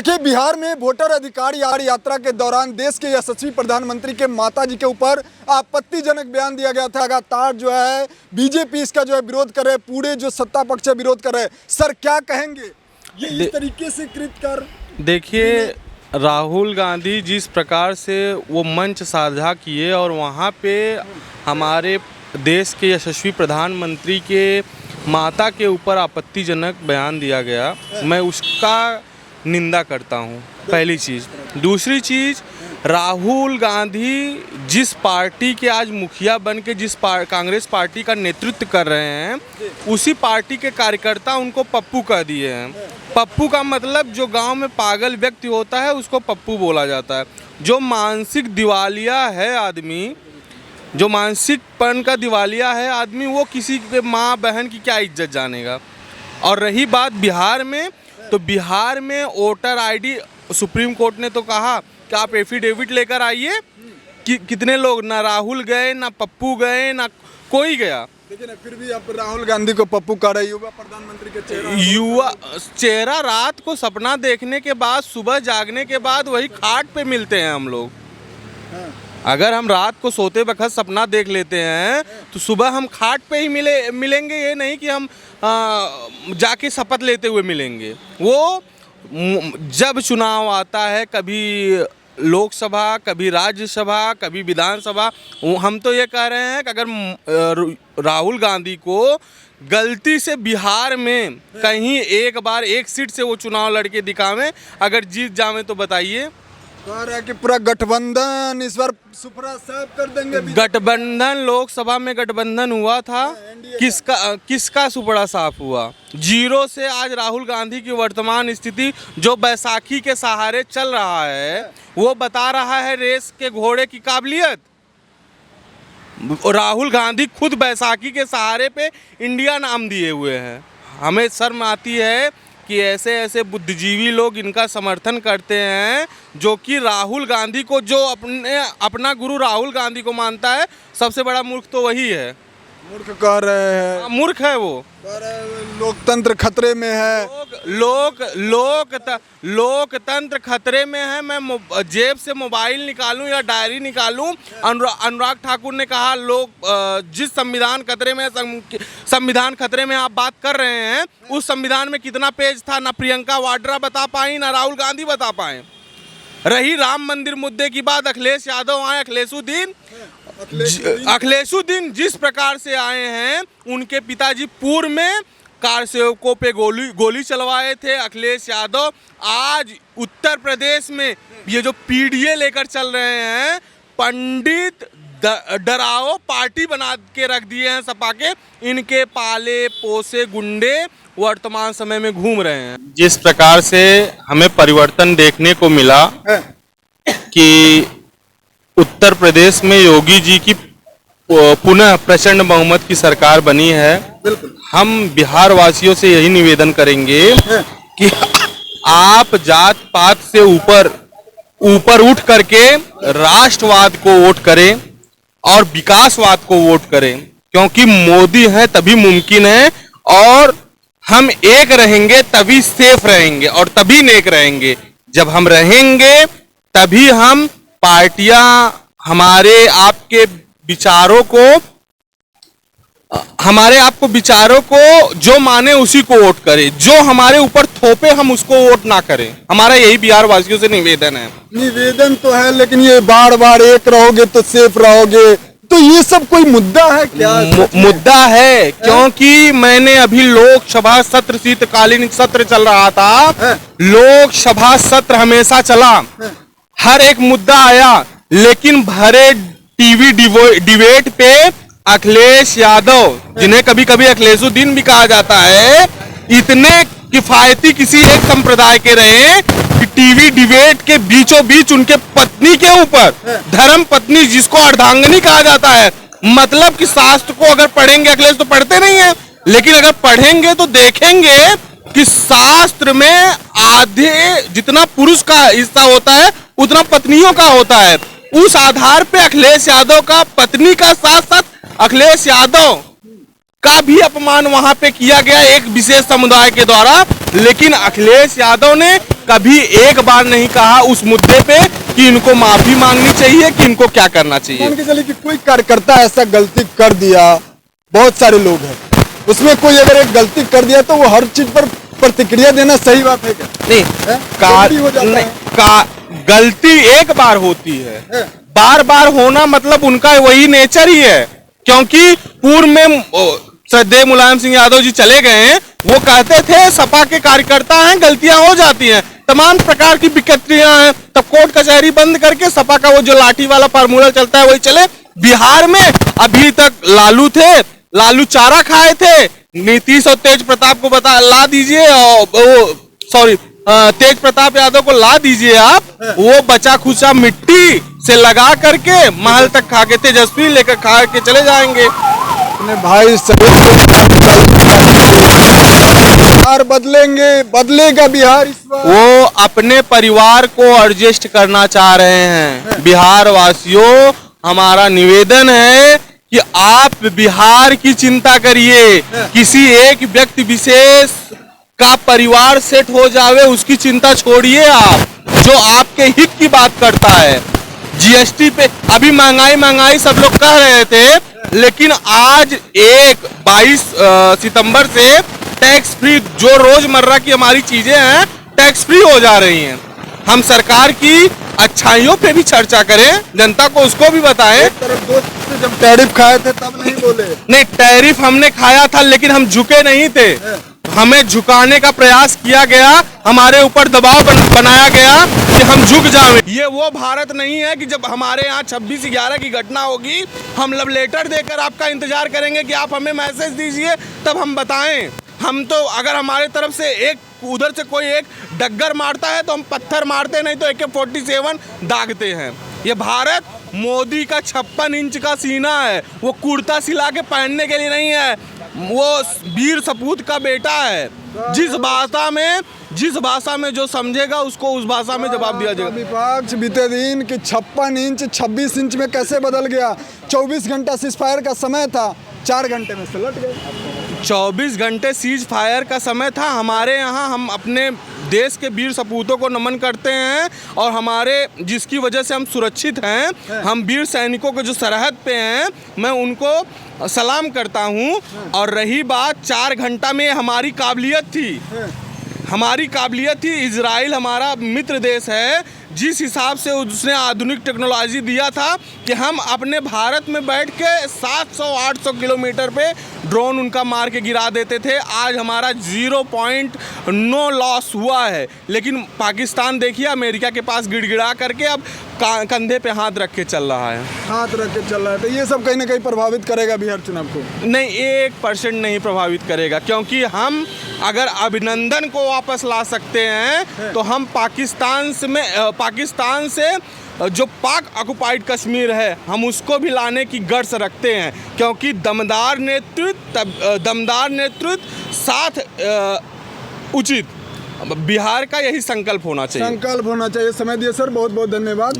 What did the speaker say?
देखिए, बिहार में वोटर अधिकार यात्रा के दौरान देश के यशस्वी प्रधानमंत्री के माताजी के ऊपर आपत्तिजनक बयान दिया गया था। लगातार जो है बीजेपी इसका जो है विरोध कर रहे, पूरे जो सत्ता पक्ष है विरोध कर रहे। सर क्या कहेंगे ये इस तरीके से कृत कर? देखिए, राहुल गांधी जिस प्रकार से वो मंच साझा किए और वहाँ पे हमारे देश के यशस्वी प्रधानमंत्री के माता के ऊपर आपत्तिजनक बयान दिया गया, मैं उसका निंदा करता हूँ। पहली चीज़। दूसरी चीज़, राहुल गांधी जिस पार्टी के आज मुखिया बन के कांग्रेस पार्टी का नेतृत्व कर रहे हैं, उसी पार्टी के कार्यकर्ता उनको पप्पू कह दिए हैं। पप्पू का मतलब जो गांव में पागल व्यक्ति होता है उसको पप्पू बोला जाता है। जो मानसिक दिवालिया है आदमी, जो मानसिकपन का दिवालिया है आदमी, वो किसी के माँ बहन की क्या इज्जत जानेगा। और रही बात बिहार में, तो बिहार में वोटर आईडी सुप्रीम कोर्ट ने तो कहा कि आप एफिडेविट लेकर आइए। कितने लोग, ना राहुल गए, ना पप्पू गए, ना कोई गया। लेकिन फिर भी आप राहुल गांधी को पप्पू कह रहे। युवा प्रधानमंत्री के युवा चेहरा रात को सपना देखने के बाद, सुबह जागने के बाद वही खाट पे मिलते हैं हम लोग। अगर हम रात को सोते वक्त सपना देख लेते हैं तो सुबह हम खाट पे ही मिलेंगे। ये नहीं कि हम जाके शपथ लेते हुए मिलेंगे। वो जब चुनाव आता है, कभी लोकसभा, कभी राज्यसभा, कभी विधानसभा, हम तो ये कह रहे हैं कि अगर राहुल गांधी को गलती से बिहार में कहीं एक बार एक सीट से वो चुनाव लड़के दिखावें, अगर जीत जावें तो बताइए। कह रहा है कि पूरा गठबंधन इस बार सुपड़ा साफ कर देंगे। गठबंधन, लोकसभा में गठबंधन हुआ था, किसका सुपड़ा साफ हुआ? जीरो से आज राहुल गांधी की वर्तमान स्थिति जो बैसाखी के सहारे चल रहा है, वो बता रहा है रेस के घोड़े की काबिलियत। राहुल गांधी खुद बैसाखी के सहारे पे इंडिया नाम दिए हुए हैं। हमें शर्म आती है कि ऐसे ऐसे बुद्धिजीवी लोग इनका समर्थन करते हैं, जो कि राहुल गांधी को, जो अपना गुरु राहुल गांधी को मानता है, सबसे बड़ा मूर्ख तो वही है। मूर्ख कह रहे हैं। मूर्ख है वो। लोकतंत्र खतरे में है। लोकतंत्र खतरे में है। मैं जेब से मोबाइल निकालूं या डायरी निकालूं, अनुराग ठाकुर ने कहा जिस संविधान खतरे में, संविधान खतरे में आप बात कर रहे हैं, उस संविधान में कितना पेज था, ना प्रियंका वाड्रा बता पाई, ना राहुल गांधी बता पाए। रही राम मंदिर मुद्दे की बात, अखिलेश यादव आए, अखिलेशुद्दीन जिस प्रकार से आए हैं, उनके पिताजी पूर्व में कार सेवकों पे गोली चलवाए थे। अखिलेश यादव आज उत्तर प्रदेश में ये जो पीडीए लेकर चल रहे हैं, पंडित डराओ पार्टी बना के रख दिए हैं सपा के। इनके पाले पोसे गुंडे वर्तमान समय में घूम रहे हैं। जिस प्रकार से हमें परिवर्तन देखने को मिला कि उत्तर प्रदेश में योगी जी की पुनः प्रचंड बहुमत की सरकार बनी है, हम बिहार वासियों से यही निवेदन करेंगे कि आप जात पात से ऊपर उठ करके राष्ट्रवाद को वोट करें और विकासवाद को वोट करें, क्योंकि मोदी है तभी मुमकिन है, और हम एक रहेंगे तभी सेफ रहेंगे और तभी नेक रहेंगे। जब हम रहेंगे तभी हम पार्टियां हमारे आपके विचारों को जो माने उसी को वोट करें, जो हमारे ऊपर थोपे हम उसको वोट ना करें। हमारा यही बिहार वासियों से निवेदन है। निवेदन तो है, लेकिन ये बार बार एक रहोगे तो सेफ रहोगे, तो ये सब कोई मुद्दा है क्या? मुद्दा है, क्योंकि मैंने अभी लोकसभा सत्र, शीतकालीन सत्र चल रहा था, लोकसभा सत्र हमेशा चला, हर एक मुद्दा आया, लेकिन भरे टीवी डिबेट पे अखिलेश यादव, जिन्हें कभी कभी अखिलेशुद्दीन भी कहा जाता है, इतने किफायती किसी एक संप्रदाय के रहे कि टीवी डिबेट के बीचों बीच उनके पत्नी के ऊपर, धर्म पत्नी जिसको अर्धांगिनी कहा जाता है, मतलब कि शास्त्र को अगर पढ़ेंगे, अखिलेश तो पढ़ते नहीं है, लेकिन अगर पढ़ेंगे तो देखेंगे कि शास्त्र में आधे जितना पुरुष का हिस्सा होता है उतना पत्नियों का होता है। उस आधार पे अखिलेश यादव का पत्नी का साथ साथ अखिलेश यादव का भी अपमान वहां पे किया गया एक विशेष समुदाय के द्वारा, लेकिन अखिलेश यादव ने कभी एक बार नहीं कहा उस मुद्दे पे कि इनको माफी मांगनी चाहिए, कि इनको क्या करना चाहिए। मान के चलिए कि कोई कार्यकर्ता ऐसा गलती कर दिया, बहुत सारे लोग हैं, उसमें कोई अगर एक गलती कर दिया तो वो हर चीज पर प्रतिक्रिया देना सही बात है क्या? नहीं, गलती हो जाता है। गलती एक बार होती है, है। बार बार होना मतलब उनका वही नेचर ही है। क्योंकि पूर्व में श्रद्धेय मुलायम सिंह यादव जी चले गए हैं, वो कहते थे सपा के कार्यकर्ता हैं, गलतियां हो जाती हैं, तमाम प्रकार की विकृतियां हैं, तब कोर्ट कचहरी बंद करके सपा का वो जो लाठी वाला फार्मूला चलता है वही चले। बिहार में अभी तक लालू थे, लालू चारा खाए थे, नीतीश और तेज प्रताप को ला दीजिए, सॉरी तेज प्रताप यादव को ला दीजिए आप, वो बचा खुचा मिट्टी से लगा करके महल तक खा के तेजस्वी लेकर खा के चले जाएंगे। अपने भाई बिहार बदलेंगे, बदलेगा बिहार इस बार। वो अपने परिवार को एडजस्ट करना चाह रहे हैं। बिहार वासियों, हमारा निवेदन है कि आप बिहार की चिंता करिए, किसी एक व्यक्ति विशेष का परिवार सेट हो जावे उसकी चिंता छोड़िए आप, जो आपके हित की बात करता है। जीएसटी पे अभी महंगाई सब लोग कह रहे थे, लेकिन आज 22 सितंबर से टैक्स फ्री जो रोजमर्रा की हमारी चीजें हैं टैक्स फ्री हो जा रही हैं। हम सरकार की अच्छाइयों पे भी चर्चा करें, जनता को उसको भी बताएं। एक तरफ दोस्त से जब टैरिफ खाए थे तब नहीं बोले। नहीं, टैरिफ हमने खाया था लेकिन हम झुके नहीं थे, हमें झुकाने का प्रयास किया गया, हमारे ऊपर दबाव बनाया गया कि हम झुक जाएं। ये वो भारत नहीं है कि जब हमारे यहाँ 26/11 की घटना होगी हम लव लेटर देकर आपका इंतजार करेंगे कि आप हमें मैसेज दीजिए तब हम बताएं। हम तो अगर हमारे तरफ से एक उधर से कोई एक डग्गर मारता है तो हम पत्थर मारते, नहीं तो AK-47 दागते हैं। ये भारत मोदी का 56 इंच का सीना है, वो कुर्ता सिला के पहनने के लिए नहीं है, वो वीर सपूत का बेटा है। जिस भाषा में जो समझेगा उसको उस भाषा में जवाब दिया जाएगा। विपक्ष बीते दिन कि 56 इंच 26 इंच में कैसे बदल गया। 24 घंटा सीज फायर का समय था, 4 घंटे में से लट गए। 24 घंटे सीज फायर का समय था। हमारे यहाँ हम अपने देश के वीर सपूतों को नमन करते हैं और हमारे जिसकी वजह से हम सुरक्षित हैं, हम वीर सैनिकों के जो सरहद पे हैं, मैं उनको सलाम करता हूं। और रही बात 4 घंटा में हमारी काबिलियत थी, इजराइल हमारा मित्र देश है, जिस हिसाब से उसने आधुनिक टेक्नोलॉजी दिया था कि हम अपने भारत में बैठ के 700-800 किलोमीटर पे ड्रोन उनका मार के गिरा देते थे। आज हमारा 0.9 लॉस हुआ है, लेकिन पाकिस्तान देखिए अमेरिका के पास गिड़गिड़ा करके अब कंधे पे हाथ रख के चल रहा है। हाथ रख के चल रहा है, तो ये सब कहीं ना कहीं प्रभावित करेगा बिहार चुनाव को। नहीं, 1% नहीं प्रभावित करेगा, क्योंकि हम अगर अभिनंदन को वापस ला सकते हैं तो हम पाकिस्तान से जो पाक ऑक्युपाइड कश्मीर है हम उसको भी लाने की गर्ज रखते हैं, क्योंकि दमदार नेतृत्व साथ उचित बिहार का यही संकल्प होना चाहिए। समय दिए सर, बहुत बहुत धन्यवाद।